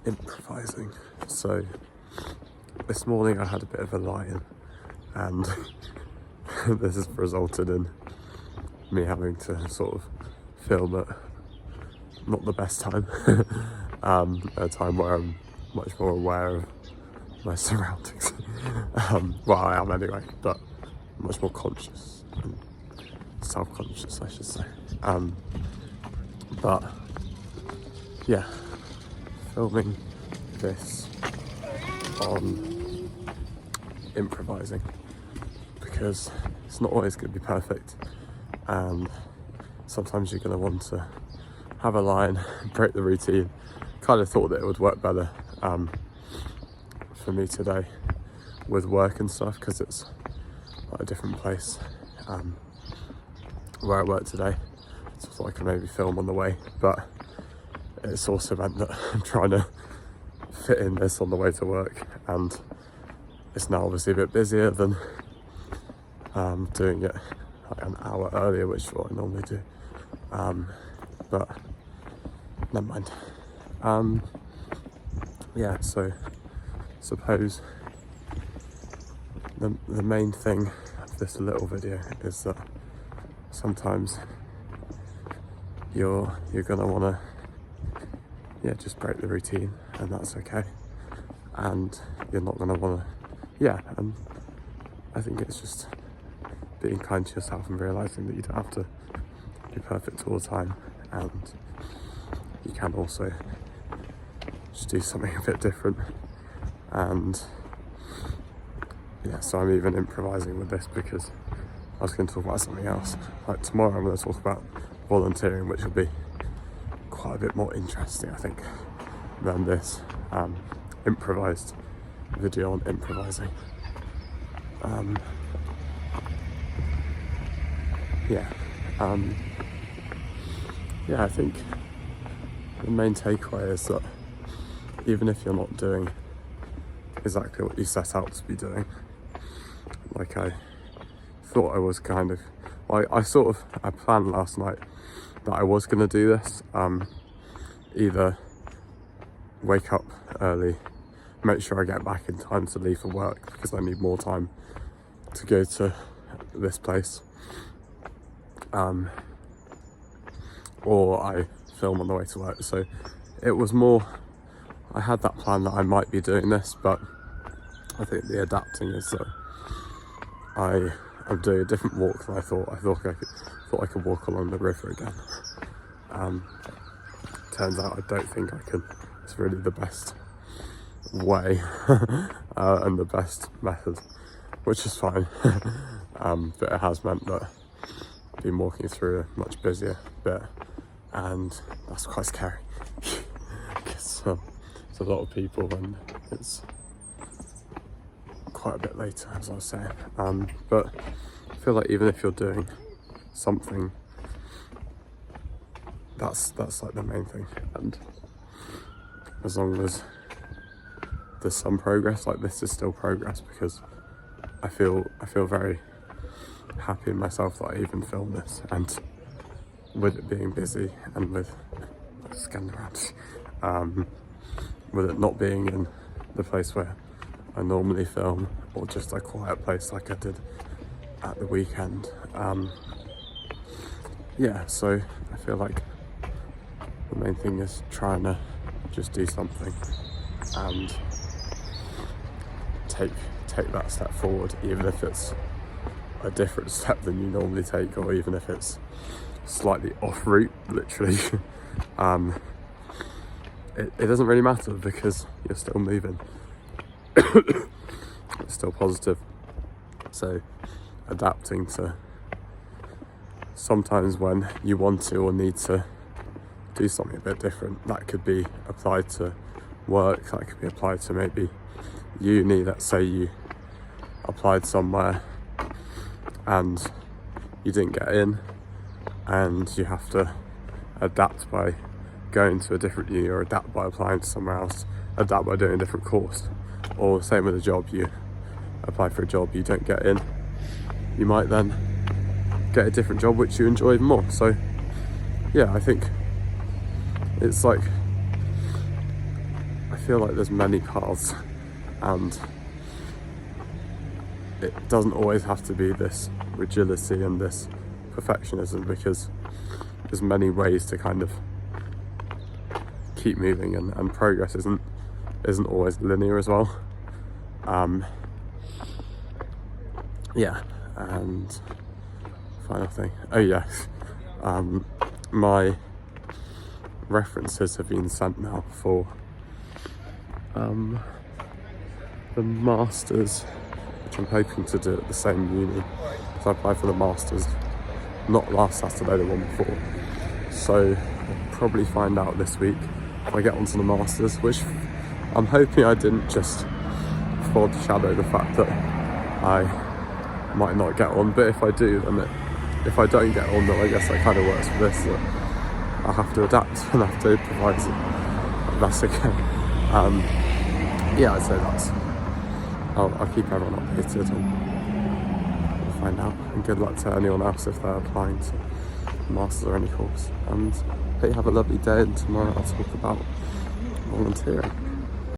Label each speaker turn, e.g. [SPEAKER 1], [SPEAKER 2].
[SPEAKER 1] improvising. So this morning I had a bit of a lie-in, and this has resulted in me having to sort of film at not the best time, a time where I'm much more aware of my surroundings. Well, I am anyway, but much more conscious and self-conscious, I should say. But yeah, filming this on improvising, because it's not always going to be perfect, and sometimes you're going to want to have a line, break the routine. Kind of thought that it would work better for me today with work and stuff, because it's like a different place where I work today, so I can maybe film on the way, but it's also meant that I'm trying to fit in this on the way to work, and it's now obviously a bit busier than doing it like an hour earlier, which is what I normally do, but never mind. Yeah, so suppose the main thing of this little video is that sometimes you're gonna wanna just break the routine, and that's okay, and you're not gonna wanna and I think it's just being kind to yourself and realizing that you don't have to be perfect all the time, and you can also just do something a bit different. And so I'm even improvising with this because I was going to talk about something else. Like tomorrow I'm going to talk about volunteering, which will be quite a bit more interesting, I think, than this improvised video on improvising. I think the main takeaway is that even if you're not doing exactly what you set out to be doing, like I thought I was kind of, I planned last night that I was going to do this, either wake up early, make sure I get back in time to leave for work because I need more time to go to this place, or I film on the way to work. So it was more, I had that plan that I might be doing this, but I think the adapting is that I'm doing a different walk than I thought. I thought I could walk along the river again. Turns out I don't think I can. It's really the best way and the best method, which is fine. But it has meant that I've been walking through a much busier bit, and that's quite scary. It's a lot of people and it's quite a bit later, as I was saying. But I feel like even if you're doing something, that's like the main thing. And as long as there's some progress, like this is still progress, because I feel very happy in myself that I even filmed this, and with it being busy and with scanning around, with it not being in the place where I normally film, or just a quiet place like I did at the weekend. So I feel like the main thing is trying to just do something and take that step forward, even if it's a different step than you normally take, or even if it's slightly off route, literally. It doesn't really matter because you're still moving. It's still positive. So adapting to sometimes when you want to or need to do something a bit different, that could be applied to work, that could be applied to maybe uni. Let's say you applied somewhere and you didn't get in, and you have to adapt by going to a different uni, or adapt by applying to somewhere else, adapt by doing a different course. Or same with a job, you apply for a job, you don't get in, you might then get a different job which you enjoy even more. So I think it's like, I feel like there's many paths, and it doesn't always have to be this rigidity and this perfectionism, because there's many ways to kind of keep moving, and progress isn't always linear as well. And final thing, my references have been sent now for the Masters, which I'm hoping to do at the same uni. So I applied for the Masters not last Saturday, the one before, so I'll probably find out this week if I get onto the Masters, which I'm hoping I didn't just foreshadow the fact that I might not get on, but if I do, then if I don't get on, then I guess that kind of works for this, that I have to adapt and I have to improvise, and that's okay. I'd say I'll keep everyone updated, and we'll find out, and good luck to anyone else if they're applying to Masters or any course, and hope you have a lovely day, and tomorrow I'll talk about volunteering.